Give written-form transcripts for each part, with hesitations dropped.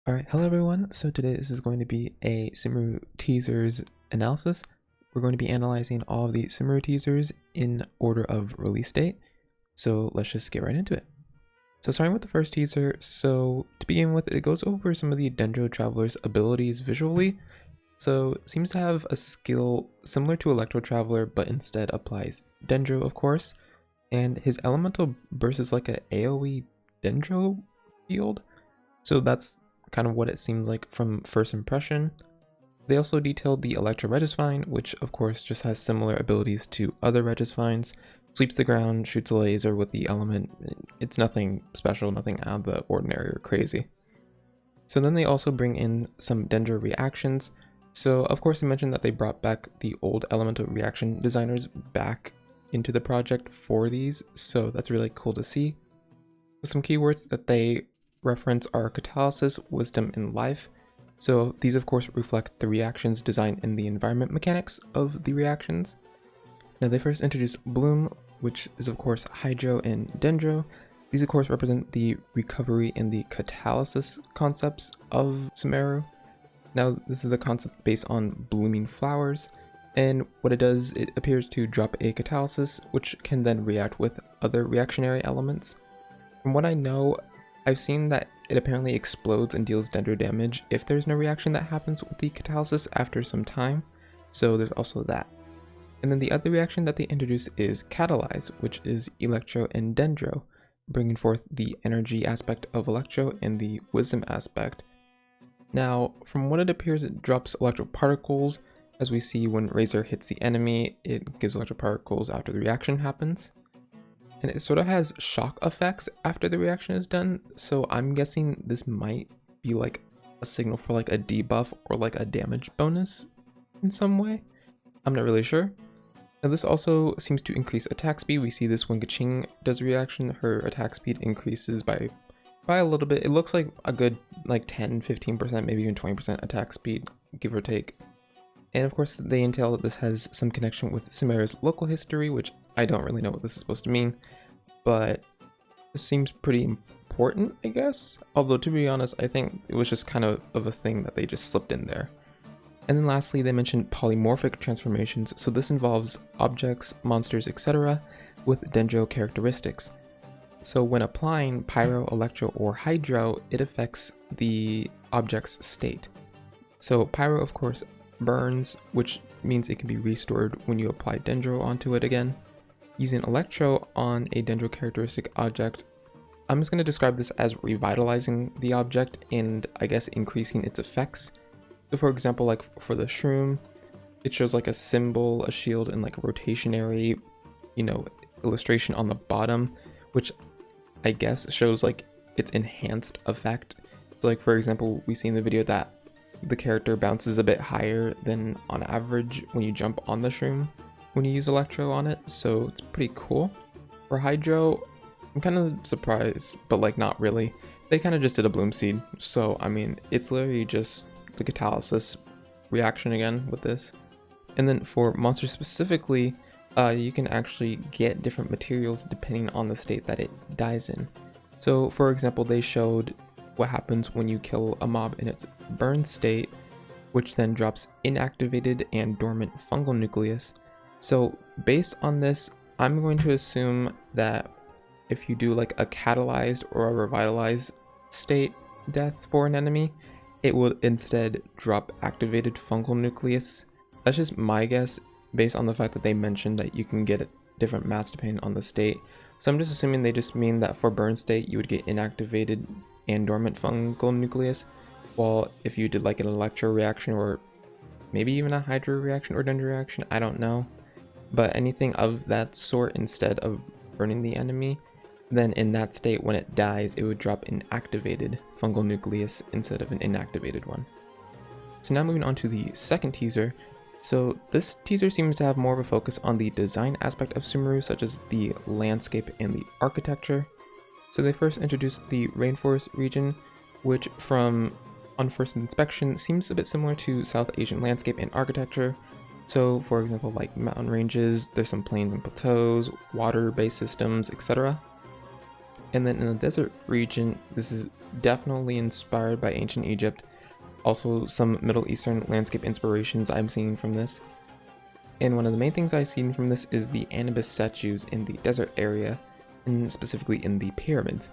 Alright, hello everyone. So today this is going to be a Sumeru Teasers analysis. We're going to be analyzing all of the Sumeru Teasers in order of release date. So let's just get right into it. So starting with the first teaser, so to begin with, it goes over some of the Dendro Traveler's abilities visually. So it seems to have a skill similar to Electro Traveler, but instead applies Dendro, of course. And his elemental burst is like a AoE Dendro field. So that's kind of what it seems like from first impression. They also detailed the Electro Regisvine, which of course just has similar abilities to other Regisvines. Sweeps the ground, shoots a laser with the element. It's nothing special, nothing out of the ordinary or crazy. So then they also bring in some Dendro reactions. So of course they mentioned that they brought back the old elemental reaction designers back into the project for these, so that's really cool to see. Some keywords that they reference are catalysis, wisdom, and life. So these of course reflect the reactions designed in the environment mechanics of the reactions. Now they first introduced bloom, which is of course hydro and dendro. These of course represent the recovery and the catalysis concepts of Sumeru. Now this is the concept based on blooming flowers, and what it does, it appears to drop a catalysis which can then react with other reactionary elements. From what I know, I've seen that it apparently explodes and deals dendro damage if there's no reaction that happens with the catalysis after some time, so there's also that. And then the other reaction that they introduce is catalyze, which is electro and dendro, bringing forth the energy aspect of electro and the wisdom aspect. Now, from what it appears, it drops electro particles. As we see when Razor hits the enemy, it gives electro particles after the reaction happens. And it sort of has shock effects after the reaction is done, so I'm guessing this might be like a signal for like a debuff or like a damage bonus in some way. I'm not really sure. Now this also seems to increase attack speed. We see this when Genshin does a reaction, her attack speed increases by a little bit. It looks like a good like 10-15%, maybe even 20% attack speed, give or take. And of course they entail that this has some connection with Sumeru's local history, which I don't really know what this is supposed to mean, but this seems pretty important, I guess. Although to be honest, I think it was just kind of a thing that they just slipped in there. And then lastly, they mentioned polymorphic transformations. So this involves objects, monsters, etc. with dendro characteristics. So when applying pyro, electro, or hydro, it affects the object's state. So pyro, of course, burns, which means it can be restored when you apply dendro onto it again. Using electro on a dendro characteristic object, I'm just going to describe this as revitalizing the object and I guess increasing its effects. So for example, like for the shroom, it shows like a symbol, a shield, and like a rotationary, illustration on the bottom, which I guess shows like its enhanced effect. So like for example, we see in the video that the character bounces a bit higher than on average when you jump on the shroom when you use electro on it, so it's pretty cool. For hydro, I'm kind of surprised, but like not really. They kind of just did a bloom seed, so I mean it's literally just the catalysis reaction again with this. And then for monsters specifically, you can actually get different materials depending on the state that it dies in. So for example, they showed what happens when you kill a mob in its burn state, which then drops inactivated and dormant fungal nucleus. So based on this, I'm going to assume that if you do like a catalyzed or a revitalized state death for an enemy, it will instead drop activated fungal nucleus. That's just my guess based on the fact that they mentioned that you can get different mats depending on the state. So I'm just assuming they just mean that for burn state, you would get inactivated and dormant fungal nucleus, while if you did like an electro reaction or maybe even a hydro reaction or dendro reaction, I don't know, but anything of that sort instead of burning the enemy, then in that state when it dies, it would drop an activated fungal nucleus instead of an inactivated one. So now moving on to the second teaser. So this teaser seems to have more of a focus on the design aspect of Sumeru, such as the landscape and the architecture. So they first introduced the rainforest region, which on first inspection seems a bit similar to South Asian landscape and architecture. So for example, like mountain ranges, there's some plains and plateaus, water-based systems, etc. And then in the desert region, this is definitely inspired by ancient Egypt. Also some Middle Eastern landscape inspirations I'm seeing from this. And one of the main things I've seen from this is the Anubis statues in the desert area, and specifically in the pyramids.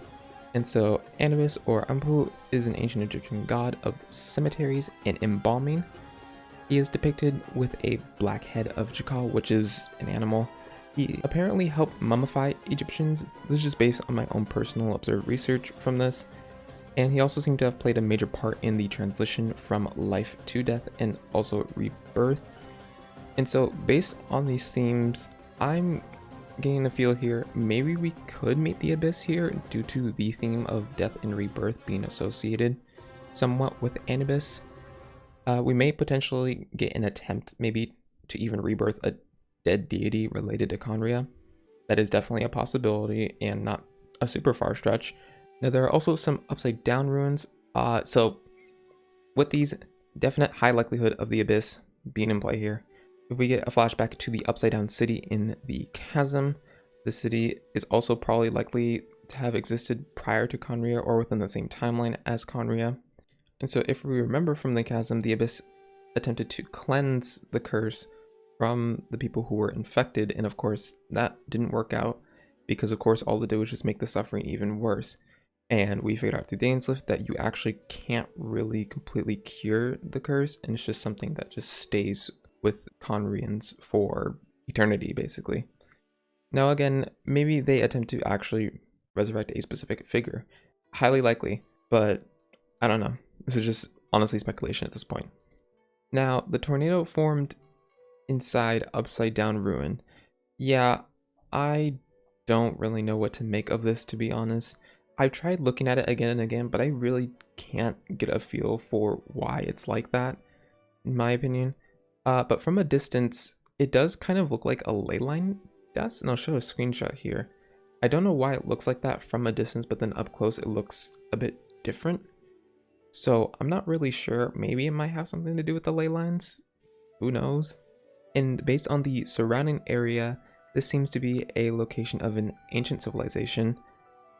And so Anubis, or Anpu, is an ancient Egyptian god of cemeteries and embalming. He is depicted with a black head of Jackal, which is an animal. He apparently helped mummify Egyptians. This is just based on my own personal observed research from this. And he also seemed to have played a major part in the transition from life to death and also rebirth. And so based on these themes, I'm getting a feel here, maybe we could meet the Abyss here due to the theme of death and rebirth being associated somewhat with Anubis. We may potentially get an attempt maybe to even rebirth a dead deity related to khaenri'ah. That is definitely a possibility and not a super far stretch. Now there are also some upside down ruins. So with these, definite high likelihood of the Abyss being in play here. If we get a flashback to the upside down city in the chasm, the city is also probably likely to have existed prior to khaenri'ah or within the same timeline as khaenri'ah. And so if we remember from the chasm, the Abyss attempted to cleanse the curse from the people who were infected, and of course that didn't work out because of course all it did was just make the suffering even worse. And we figured out through Dainslift that you actually can't really completely cure the curse, and it's just something that just stays with khaenri'ahs for eternity basically. Now again, maybe they attempt to actually resurrect a specific figure. Highly likely, but I don't know. This is just honestly speculation at this point. Now, the tornado formed inside Upside Down Ruin. Yeah, I don't really know what to make of this, to be honest. I've tried looking at it again and again, but I really can't get a feel for why it's like that, in my opinion. But from a distance, it does kind of look like a ley line does, and I'll show a screenshot here. I don't know why it looks like that from a distance, but then up close it looks a bit different. So I'm not really sure. Maybe it might have something to do with the ley lines. Who knows? And based on the surrounding area, this seems to be a location of an ancient civilization.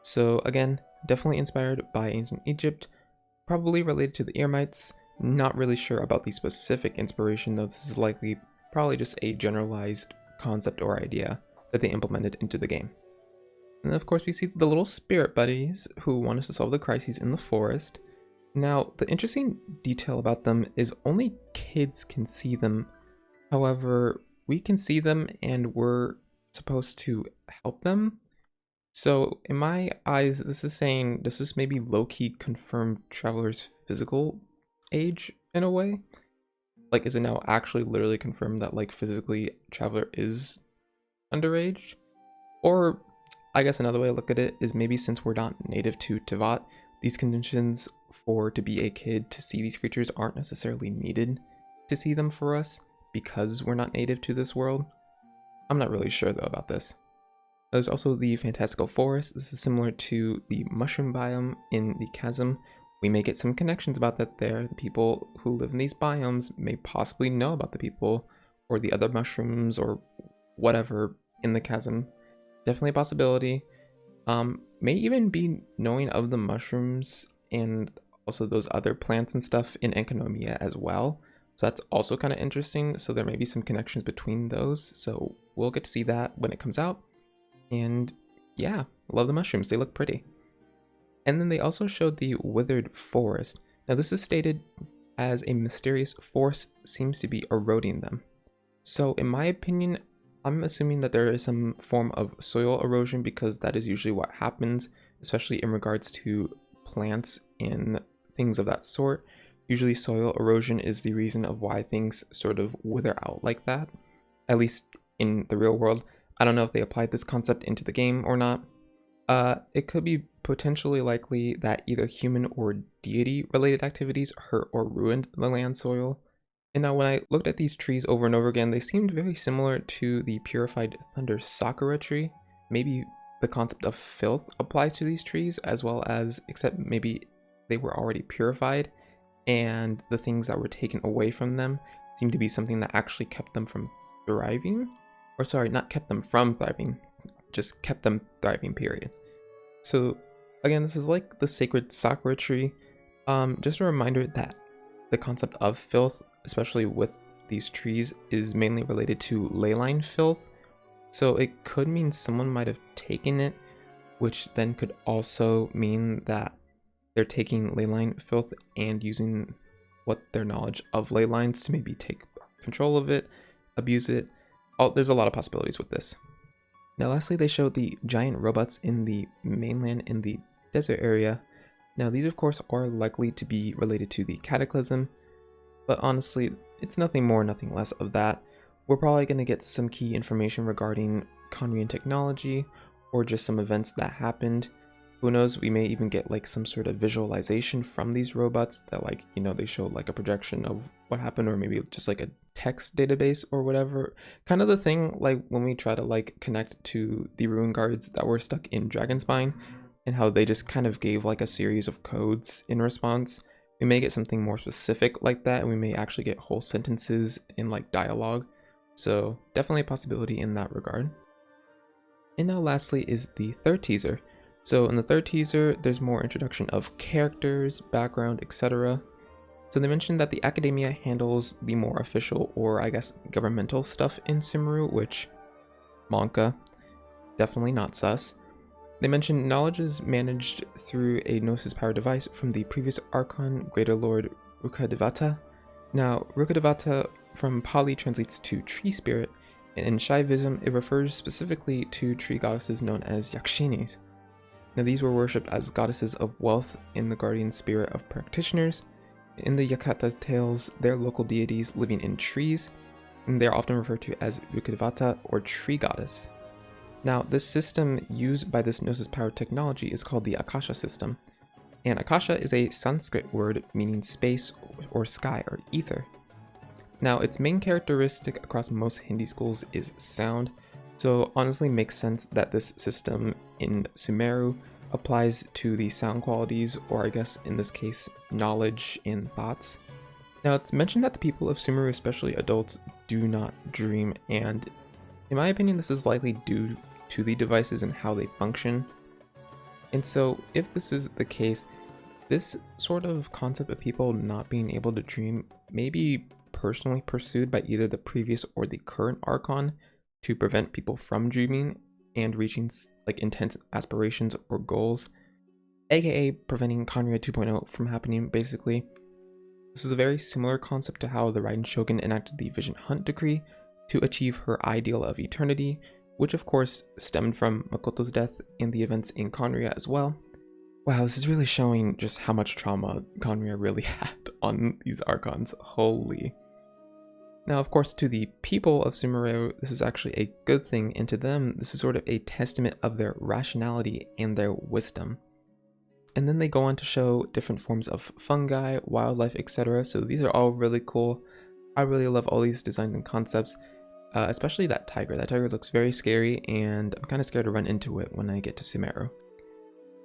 So again, definitely inspired by ancient Egypt, probably related to the Eremites. Not really sure about the specific inspiration, though this is likely probably just a generalized concept or idea that they implemented into the game. And then of course we see the little spirit buddies who want us to solve the crises in the forest. Now, the interesting detail about them is only kids can see them. However, we can see them and we're supposed to help them. So in my eyes, this is saying this is maybe low-key confirmed Traveler's physical age in a way. Like, is it now actually literally confirmed that like physically Traveler is underage? Or I guess another way to look at it is maybe since we're not native to Tevat, these conditions for to be a kid to see these creatures aren't necessarily needed to see them for us because we're not native to this world. I'm not really sure though about this. There's also the fantastical forest. This is similar to the mushroom biome in the chasm. We may get some connections about that there. The people who live in these biomes may possibly know about the people or the other mushrooms or whatever in the chasm. Definitely a possibility. May even be knowing of the mushrooms and also those other plants and stuff in Enkanomiya as well. So that's also kind of interesting. So there may be some connections between those. So we'll get to see that when it comes out. And yeah, love the mushrooms. They look pretty. And then they also showed the withered forest. Now this is stated as a mysterious force seems to be eroding them. So in my opinion, I'm assuming that there is some form of soil erosion because that is usually what happens, especially in regards to plants and things of that sort. Usually soil erosion is the reason of why things sort of wither out like that, at least in the real world. I don't know if they applied this concept into the game or not. It could be potentially likely that either human or deity related activities hurt or ruined the land soil. And now when I looked at these trees over and over again, they seemed very similar to the purified thunder sakura tree. Maybe the concept of filth applies to these trees as well as, except maybe they were already purified and the things that were taken away from them seemed to be something that actually kept them from thriving. Or sorry, not kept them from thriving, just kept them thriving, period. So again, this is like the sacred sakura tree. Just a reminder that the concept of filth, especially with these trees, is mainly related to leyline filth. So it could mean someone might have taken it, which then could also mean that they're taking leyline filth and using what their knowledge of ley lines to maybe take control of it, abuse it. There's a lot of possibilities with this. Now lastly, they showed the giant robots in the mainland in the desert area. Now these of course are likely to be related to the cataclysm, but honestly, it's nothing more, nothing less of that. We're probably going to get some key information regarding khaenri'ah technology, or just some events that happened. Who knows, we may even get like some sort of visualization from these robots that, like, you know, they show like a projection of what happened, or maybe just like a text database or whatever. Kind of the thing like when we try to like connect to the ruin guards that were stuck in Dragonspine, and how they just kind of gave like a series of codes in response. We may get something more specific like that, and we may actually get whole sentences in like dialogue. So definitely a possibility in that regard. And now lastly is the third teaser. So in the third teaser, there's more introduction of characters, background, etc. So they mentioned that the academia handles the more official, or I guess governmental stuff in Sumeru, which Monka, definitely not sus. They mentioned knowledge is managed through a Gnosis power device from the previous Archon, Greater Lord Rukkhadevata. Now, Rukkhadevata from Pali translates to tree spirit, and in Shaivism it refers specifically to tree goddesses known as Yakshinis. Now these were worshipped as goddesses of wealth in the guardian spirit of practitioners. In the Yakata tales, they're local deities living in trees, and they're often referred to as Rukkhadevata or tree goddess. Now this system used by this Gnosis power technology is called the Akasha system, and Akasha is a Sanskrit word meaning space or sky or ether. Now its main characteristic across most Hindi schools is sound, so honestly makes sense that this system in Sumeru applies to the sound qualities, or I guess in this case, knowledge and thoughts. Now it's mentioned that the people of Sumeru, especially adults, do not dream, and in my opinion this is likely due to the devices and how they function. And so if this is the case, this sort of concept of people not being able to dream may be personally pursued by either the previous or the current Archon to prevent people from dreaming and reaching like intense aspirations or goals, aka preventing khaenri'ah 2.0 from happening basically. This is a very similar concept to how the Raiden Shogun enacted the Vision Hunt decree to achieve her ideal of eternity, which of course stemmed from Makoto's death and the events in khaenri'ah as well. Wow, this is really showing just how much trauma khaenri'ah really had on these Archons, holy. Now of course to the people of Sumeru, this is actually a good thing, and to them this is sort of a testament of their rationality and their wisdom. And then they go on to show different forms of fungi, wildlife, etc. So these are all really cool. I really love all these designs and concepts. Especially that tiger. That tiger looks very scary, and I'm kind of scared to run into it when I get to Sumeru.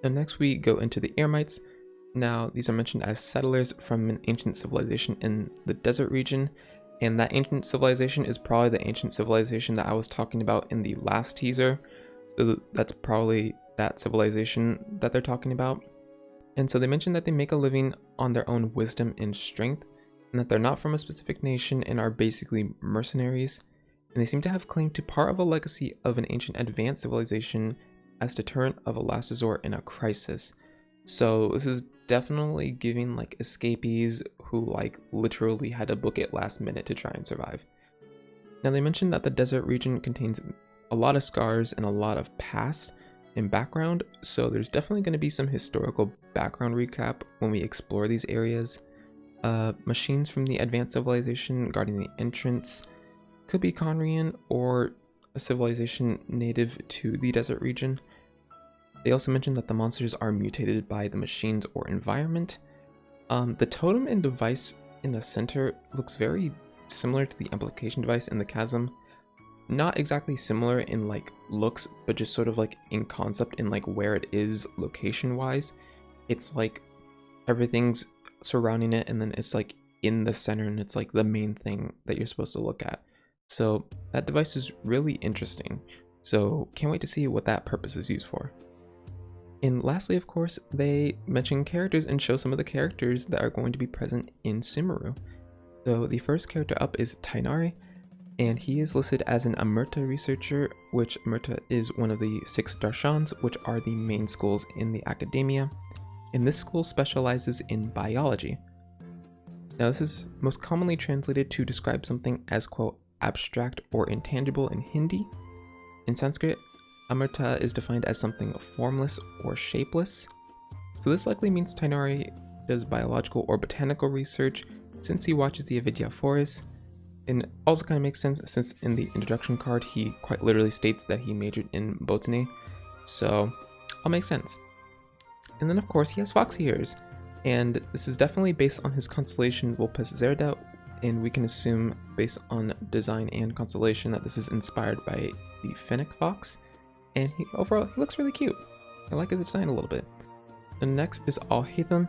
Now next we go into the Eremites. Now these are mentioned as settlers from an ancient civilization in the desert region, and that ancient civilization is probably the ancient civilization that I was talking about in the last teaser. So that's probably that civilization that they're talking about. And so they mentioned that they make a living on their own wisdom and strength, and that they're not from a specific nation and are basically mercenaries. And they seem to have claimed to part of a legacy of an ancient advanced civilization as deterrent of a last resort in a crisis. So this is definitely giving like escapees who like literally had to book it last minute to try and survive. Now they mentioned that the desert region contains a lot of scars and a lot of past and background, so there's definitely going to be some historical background recap when we explore these areas. Machines from the advanced civilization guarding the entrance could be khaenri'ah or a civilization native to the desert region. They also mentioned that the monsters are mutated by the machines or environment. The totem and device in the center looks very similar to the implication device in the chasm. Not exactly similar in like looks, but just sort of like in concept in like where it is location wise. It's like everything's surrounding it, and then it's like in the center, and it's like the main thing that you're supposed to look at. So that device is really interesting. So can't wait to see what that purpose is used for. And lastly, of course, they mention characters and show some of the characters that are going to be present in Sumeru. So the first character up is Tainari, and he is listed as an Amurta researcher, which Amurta is one of the 6 darshans, which are the main schools in the academia. And this school specializes in biology. Now, this is most commonly translated to describe something as, quote, abstract or intangible in Hindi. In Sanskrit, Amurta is defined as something formless or shapeless. So this likely means Tainari does biological or botanical research since he watches the Avidya forest. And also kind of makes sense since in the introduction card he quite literally states that he majored in botany. So all makes sense. And then of course he has foxy ears. And this is definitely based on his constellation Vulpes Zerda, and we can assume based on design and constellation that this is inspired by the fennec fox. And overall, he looks really cute. I like his design a little bit. And next is Alhaitham.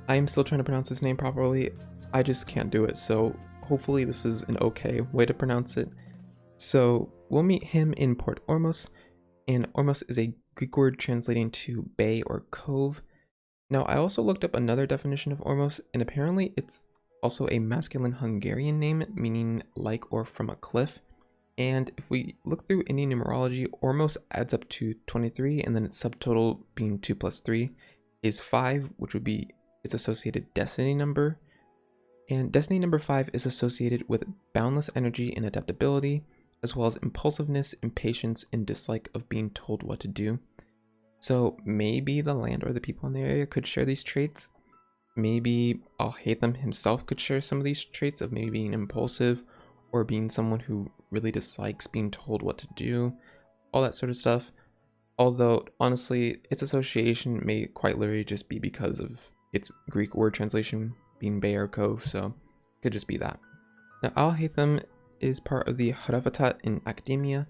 I am still trying to pronounce his name properly. I just can't do it, so hopefully this is an okay way to pronounce it. So we'll meet him in Port Ormos, and Ormos is a Greek word translating to bay or cove. Now I also looked up another definition of Ormos, and apparently it's also a masculine Hungarian name meaning like or from a cliff. And if we look through Indian numerology, Ormos adds up to 23, and then its subtotal being 2 plus 3 is 5, which would be its associated destiny number. And destiny number 5 is associated with boundless energy and adaptability, as well as impulsiveness, impatience, and dislike of being told what to do. So maybe the land or the people in the area could share these traits. Maybe Alhaitham himself could share some of these traits of maybe being impulsive or being someone who really dislikes being told what to do, all that sort of stuff. Although honestly, its association may quite literally just be because of its Greek word translation being bay or cove, so it could just be that. Now Alhaitham is part of the Haravatat in academia,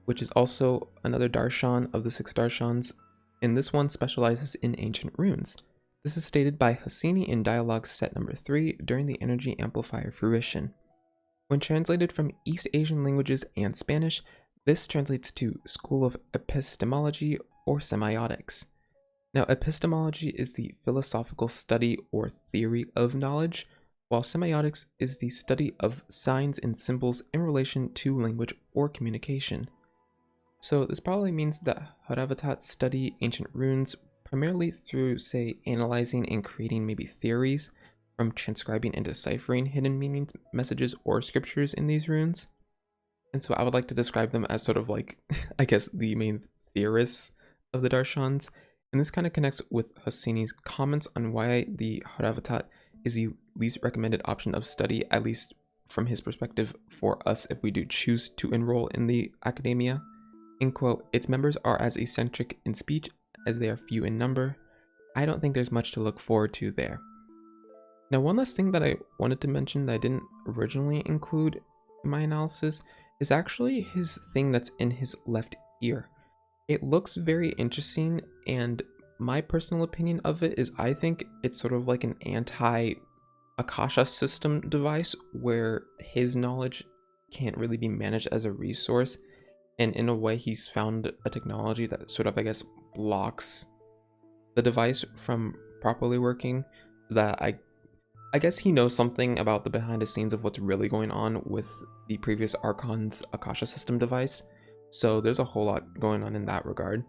which is also another darshan of the 6 darshans, and this one specializes in ancient runes. This is stated by Hassini in dialogue set number 3 during the energy amplifier fruition. When translated from East Asian languages and Spanish, this translates to School of Epistemology or Semiotics. Now, epistemology is the philosophical study or theory of knowledge, while semiotics is the study of signs and symbols in relation to language or communication. So this probably means that Haravatats study ancient runes primarily through, say, analyzing and creating maybe theories, from transcribing and deciphering hidden meaning messages or scriptures in these runes. And so I would like to describe them as sort of like, I guess, the main theorists of the darshans. And this kind of connects with Hassini's comments on why the Haravatat is the least recommended option of study, at least from his perspective, for us if we do choose to enroll in the academia. In quote, its members are as eccentric in speech as they are few in number. I don't think there's much to look forward to there. Now, one last thing that I wanted to mention that I didn't originally include in my analysis is actually his thing that's in his left ear. It looks very interesting, and my personal opinion of it is I think it's sort of like an anti-Akasha system device where his knowledge can't really be managed as a resource, and in a way he's found a technology that sort of, I guess, blocks the device from properly working, that I guess he knows something about the behind the scenes of what's really going on with the previous Archon's Akasha system device. So there's a whole lot going on in that regard.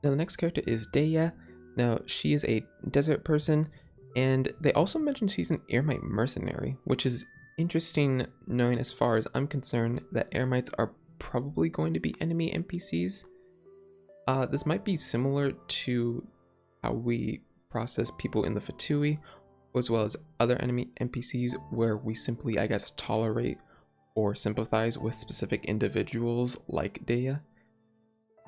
Now the next character is Deya. Now she is a desert person, and they also mentioned she's an Eremite mercenary, which is interesting knowing, as far as I'm concerned, that Eremites are probably going to be enemy NPCs. This might be similar to how we process people in the Fatui, as well as other enemy NPCs, where we simply, I guess, tolerate or sympathize with specific individuals like Deya.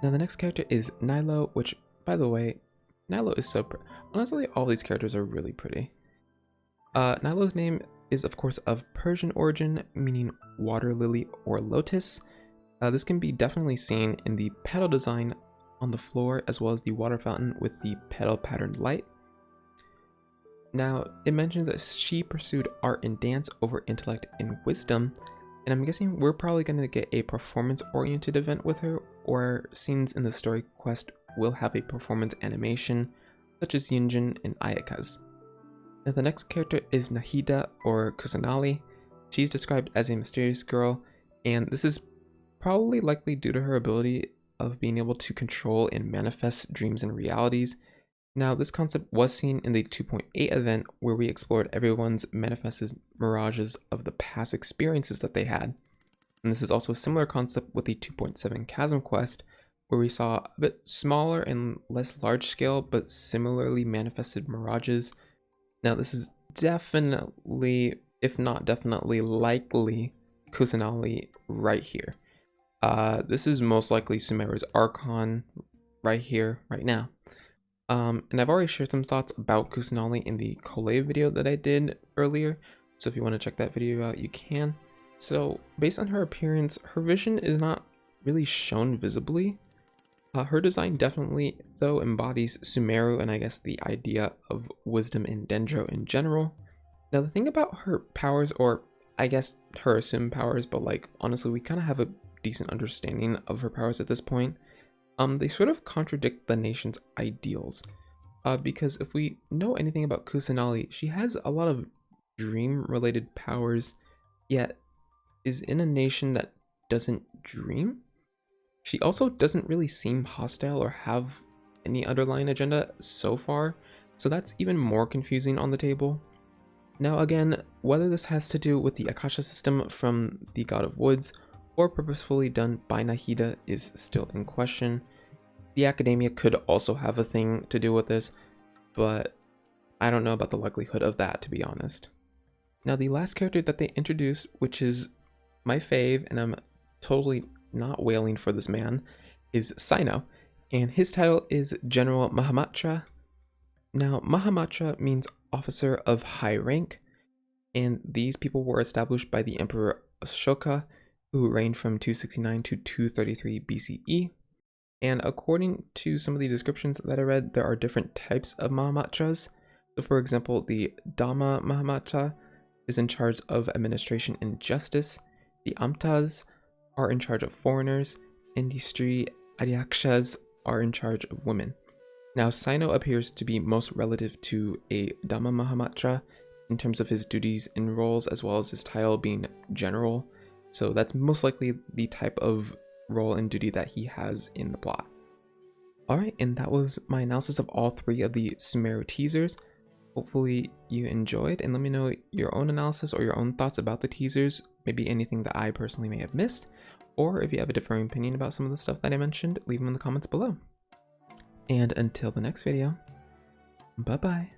Now the next character is Nilo, which, by the way, Nilo is so pretty. Honestly, all these characters are really pretty. Nilo's name is, of course, of Persian origin, meaning water lily or lotus. This can be definitely seen in the petal design on the floor, as well as the water fountain with the petal patterned light. Now, it mentions that she pursued art and dance over intellect and wisdom, and I'm guessing we're probably going to get a performance-oriented event with her, or scenes in the story quest will have a performance animation, such as Yunjin and Ayaka's. Now the next character is Nahida, or Kusanali. She's described as a mysterious girl, and this is probably likely due to her ability of being able to control and manifest dreams and realities. Now this concept was seen in the 2.8 event, where we explored everyone's manifested mirages of the past experiences that they had. And this is also a similar concept with the 2.7 Chasm quest, where we saw a bit smaller and less large scale, but similarly manifested mirages. Now this is definitely, if not definitely, likely Kusanali right here. This is most likely Sumeru's Archon right here, right now. And I've already shared some thoughts about Kusanali in the Collab video that I did earlier, so if you want to check that video out, you can. So based on her appearance, her vision is not really shown visibly. Her design definitely, though, embodies Sumeru and I guess the idea of wisdom in Dendro in general. Now the thing about her powers, or I guess her assumed powers, but like honestly we kind of have a decent understanding of her powers at this point. They sort of contradict the nation's ideals, because if we know anything about Kusanali, she has a lot of dream-related powers, yet is in a nation that doesn't dream. She also doesn't really seem hostile or have any underlying agenda so far, so that's even more confusing on the table. Now again, whether this has to do with the Akasha system from the God of Woods or purposefully done by Nahida is still in question. The academia could also have a thing to do with this, but I don't know about the likelihood of that, to be honest. Now the last character that they introduced, which is my fave, and I'm totally not wailing for this man, is Sino, and his title is General Mahamatra. Now Mahamatra means officer of high rank, and these people were established by the Emperor Ashoka, who reigned from 269 to 233 BCE. And according to some of the descriptions that I read, there are different types of Mahamatras. So for example, the Dhamma Mahamatra is in charge of administration and justice. The Amtas are in charge of foreigners, and the Sri Adyakshas are in charge of women. Now Sino appears to be most relative to a Dhamma Mahamatra in terms of his duties and roles, as well as his title being general. So that's most likely the type of role and duty that he has in the plot. Alright, and that was my analysis of all three of the Sumeru teasers. Hopefully you enjoyed, and let me know your own analysis or your own thoughts about the teasers, maybe anything that I personally may have missed, or if you have a differing opinion about some of the stuff that I mentioned, leave them in the comments below. And until the next video, bye bye.